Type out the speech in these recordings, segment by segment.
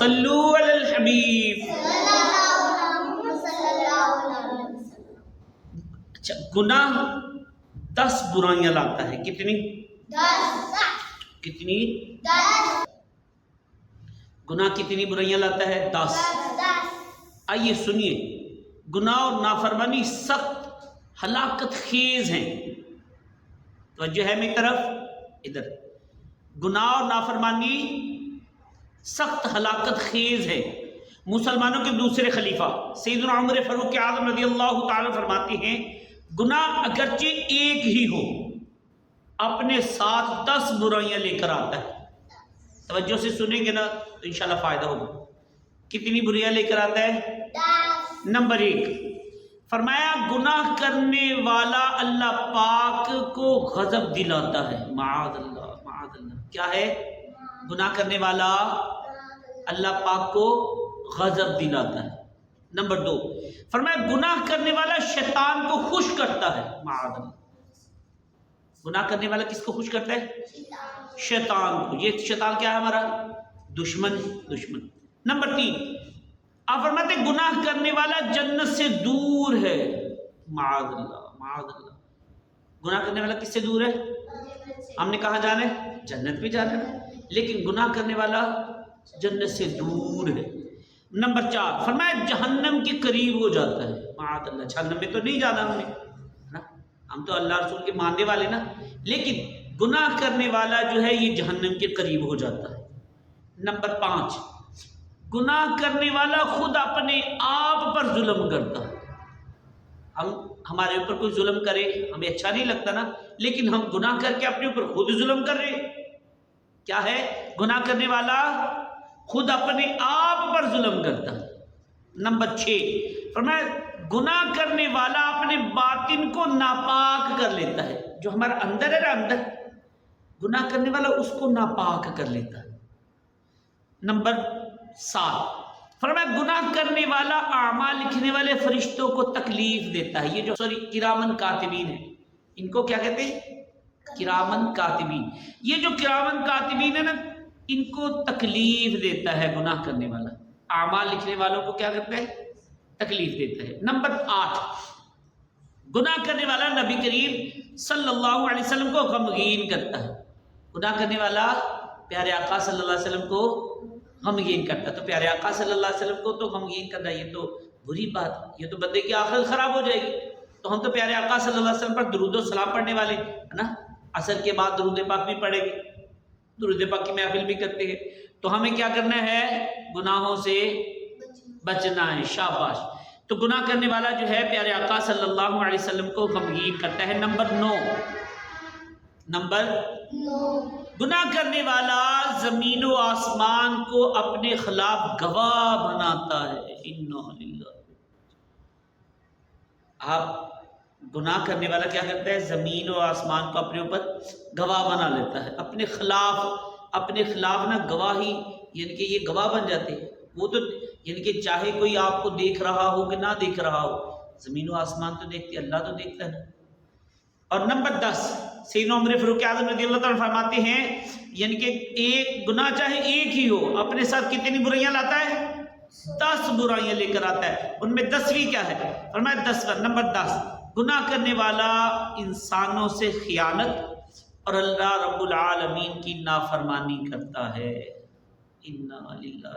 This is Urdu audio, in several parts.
صلو علی الحبیب. اچھا، گناہ 10 برائیاں لاتا ہے. کتنی؟ 10. کتنی؟ 10. گناہ کتنی برائیاں لاتا ہے؟ 10. آئیے سنیے، گناہ اور نافرمانی سخت ہلاکت خیز ہیں. توجہ ہے میری طرف؟ ادھر. گناہ اور نافرمانی سخت ہلاکت خیز ہے. مسلمانوں کے دوسرے خلیفہ سیدنا عمر فاروق اعظم رضی اللہ تعالی فرماتے ہیں، گناہ اگرچہ ایک ہی ہو اپنے ساتھ 10 برائیاں لے کر آتا ہے. توجہ سے سنیں گے نا تو انشاءاللہ فائدہ ہوگا. کتنی برائیاں لے کر آتا ہے؟ 10. نمبر 1 فرمایا، گناہ کرنے والا اللہ پاک کو غضب دلاتا ہے. معاذ اللہ، معاذ اللہ. کیا ہے؟ گناہ کرنے والا اللہ پاک کو غضب دلاتا ہے. نمبر 2 فرمایا، گناہ کرنے والا شیطان کو خوش کرتا ہے. معاذ اللہ. گناہ کرنے والا کس کو خوش کرتا ہے؟ شیطان کو. یہ شیطان کیا ہے؟ ہمارا دشمن. نمبر 3 آپ فرماتے ہیں گناہ کرنے والا جنت سے دور ہے. معاذ اللہ، معاذ اللہ. گناہ کرنے والا کس سے دور ہے؟ ہم نے کہاں جانا ہے؟ جنت میں جانا ہے، لیکن گناہ کرنے والا جنت سے دور ہے. نمبر 4 فرمایا، جہنم کے قریب ہو جاتا ہے. معاذ اللہ. جہنم میں تو نہیں جانا ہم نے، ہم تو اللہ رسول کے ماننے والے نا، لیکن گناہ کرنے والا جو ہے یہ جہنم کے قریب ہو جاتا ہے. نمبر 5 گناہ کرنے والا خود اپنے آپ پر ظلم کرتا ہے. ہمارے اوپر کوئی ظلم کرے ہمیں اچھا نہیں لگتا نا، لیکن ہم گناہ کر کے اپنے اوپر خود ظلم کر رہے. کیا ہے؟ گناہ کرنے والا خود اپنے آپ پر ظلم کرتا ہے. نمبر 6 فرمایا، گناہ کرنے والا اپنے باطن کو ناپاک کر لیتا ہے. جو ہمارا اندر ہے نا، اندر گناہ کرنے والا اس کو ناپاک کر لیتا ہے. نمبر 7 فرمایا، گناہ کرنے والا اعمال لکھنے والے فرشتوں کو تکلیف دیتا ہے. یہ جو کرامن کاتبین ہیں، ان کو کیا کہتے ہیں؟ کرامن کاتبین. یہ جو کرامن کاتبین ہے نا، ان کو تکلیف دیتا ہے گناہ کرنے والا. اعمال لکھنے والوں کو کیا کرتا ہے؟ تکلیف دیتا ہے. نمبر 8 گناہ کرنے والا نبی کریم صلی اللہ علیہ وسلم کو غمگین کرتا ہے. گناہ کرنے والا پیارے آقا صلی اللہ علیہ وسلم کو غمگین کرتا ہے. تو پیارے آقا صلی اللہ علیہ وسلم کو تو غمگین کرنا یہ تو بری بات ہے، یہ تو بندے کی آخرت خراب ہو جائے گی. تو ہم تو پیارے آقا صلی اللہ علیہ وسلم پر درود و سلام پڑھنے والے ہے نا. عصر کے بعد درود پاک بھی پڑھیں گے، درود پاک کی محفل بھی کرتے ہیں. تو ہمیں کیا کرنا ہے؟ گناہوں سے بچنا ہے. شاباش. تو گناہ کرنے والا جو ہے پیارے آقا صلی اللہ علیہ وسلم کو غمگین کرتا ہے. نمبر 9 گناہ کرنے والا زمین و آسمان کو اپنے خلاف گواہ بناتا ہے. انا للہ. آپ گناہ کرنے والا کیا کرتا ہے؟ زمین و آسمان کو اپنے اوپر گواہ بنا لیتا ہے. اپنے خلاف نا گواہی، یعنی کہ یہ گواہ بن جاتے ہیں. وہ تو یعنی کہ چاہے کوئی آپ کو دیکھ رہا ہو کہ نہ دیکھ رہا ہو، زمین و آسمان تو دیکھتے، اللہ تو دیکھتا ہے. اور نمبر 10 سیدنا عمر فاروق اعظم رضی اللہ تعالیٰ فرماتے ہیں، یعنی کہ ایک گناہ چاہے ایک ہی ہو اپنے ساتھ کتنی برائیاں لاتا ہے؟ 10 برائیاں لے کر آتا ہے. ان میں 10ویں کیا ہے؟ فرمایا 10 نمبر 10 گناہ کرنے والا انسانوں سے خیانت اور اللہ رب العالمین کی نافرمانی کرتا ہے. انا للہ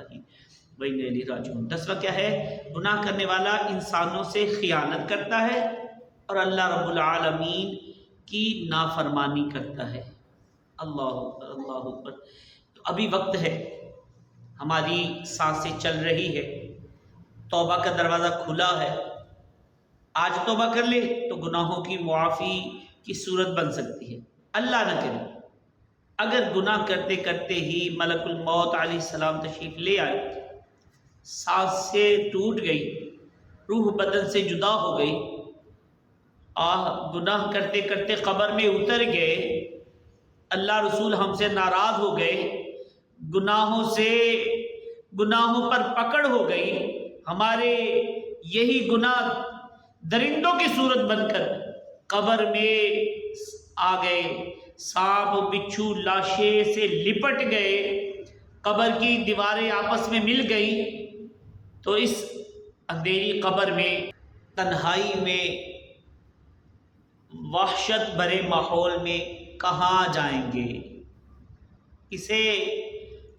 و انا الیہ راجعون. 10واں کیا ہے؟ گناہ کرنے والا انسانوں سے خیانت کرتا ہے اور اللہ رب العالمین کی نافرمانی کرتا ہے. اللہ اکبر، اللہ اکبر. تو ابھی وقت ہے، ہماری سانسیں چل رہی ہے، توبہ کا دروازہ کھلا ہے. آج توبہ کر لے تو گناہوں کی معافی کی صورت بن سکتی ہے. اللہ نہ کرے اگر گناہ کرتے کرتے ہی ملک الموت علیہ السلام تشریف لے آئے، سانسیں ٹوٹ گئی، روح بدن سے جدا ہو گئی، گناہ کرتے کرتے قبر میں اتر گئے، اللہ رسول ہم سے ناراض ہو گئے، گناہوں پر پکڑ ہو گئی، ہمارے یہی گناہ درندوں کی صورت بن کر قبر میں آ گئے، سانپ بچھو لاشیں سے لپٹ گئے، قبر کی دیواریں آپس میں مل گئی تو اس اندھیری قبر میں، تنہائی میں، وحشت بھرے ماحول میں کہاں جائیں گے؟ کسے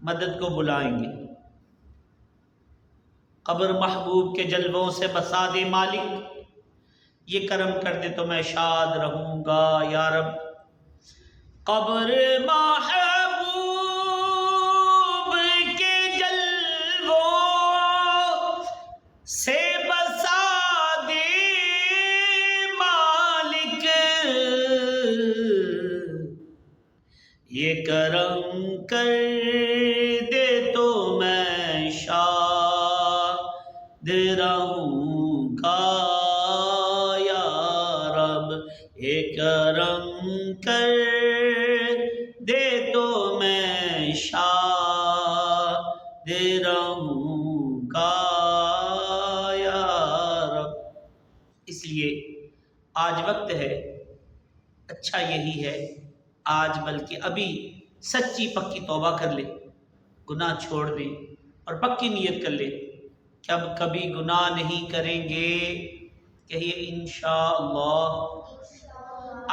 مدد کو بلائیں گے؟ قبر محبوب کے جلووں سے بسا دے مالک، یہ کرم کر دے تو میں شاد رہوں گا یا رب۔ قبر محبوب کے جلووں سے بسا دے مالک، یہ کرم کر دے تو میں شاد رہوں گا یا رب، یہ کرم کر دے تو میں شاد رہوں گا یا رب۔ اس لیے آج وقت ہے، اچھا یہی ہے آج بلکہ ابھی سچی پکی توبہ کر لے، گناہ چھوڑ دیں اور پکی نیت کر لے کہ اب کبھی گناہ نہیں کریں گے۔ کہیے انشاءاللہ۔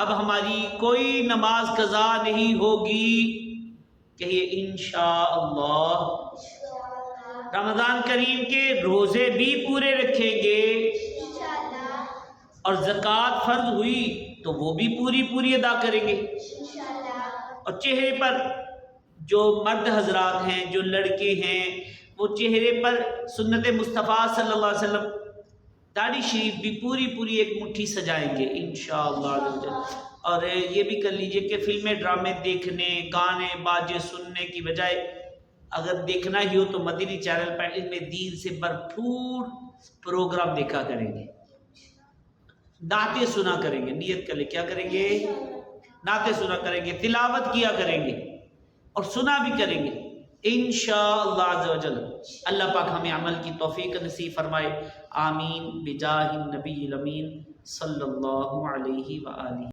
اب ہماری کوئی نماز قضا نہیں ہوگی، کہیے انشاءاللہ۔ رمضان کریم کے روزے بھی پورے رکھیں گے، اور زکوٰۃ فرض ہوئی تو وہ بھی پوری ادا کریں گے، اور چہرے پر جو مرد حضرات ہیں، جو لڑکے ہیں، وہ چہرے پر سنت مصطفیٰ صلی اللہ علیہ وسلم داڑھی شریف بھی پوری ایک مٹھی سجائیں گے انشاءاللہ۔ اور یہ بھی کر لیجئے کہ فلمیں ڈرامے دیکھنے، گانے باجے سننے کی بجائے اگر دیکھنا ہی ہو تو مدنی چینل پر علم دین سے بھرپور پروگرام دیکھا کریں گے، نعتیں سنا کریں گے۔ نیت کر لیں کیا کریں گے؟ نعتیں سنا کریں گے، تلاوت کیا کریں گے اور سنا بھی کریں گے انشاءاللہ عز و جل۔ اللہ پاک ہمیں عمل کی توفیق نصیب فرمائے، آمین بجاہ النبی الامین صلی اللہ علیہ وآلہ۔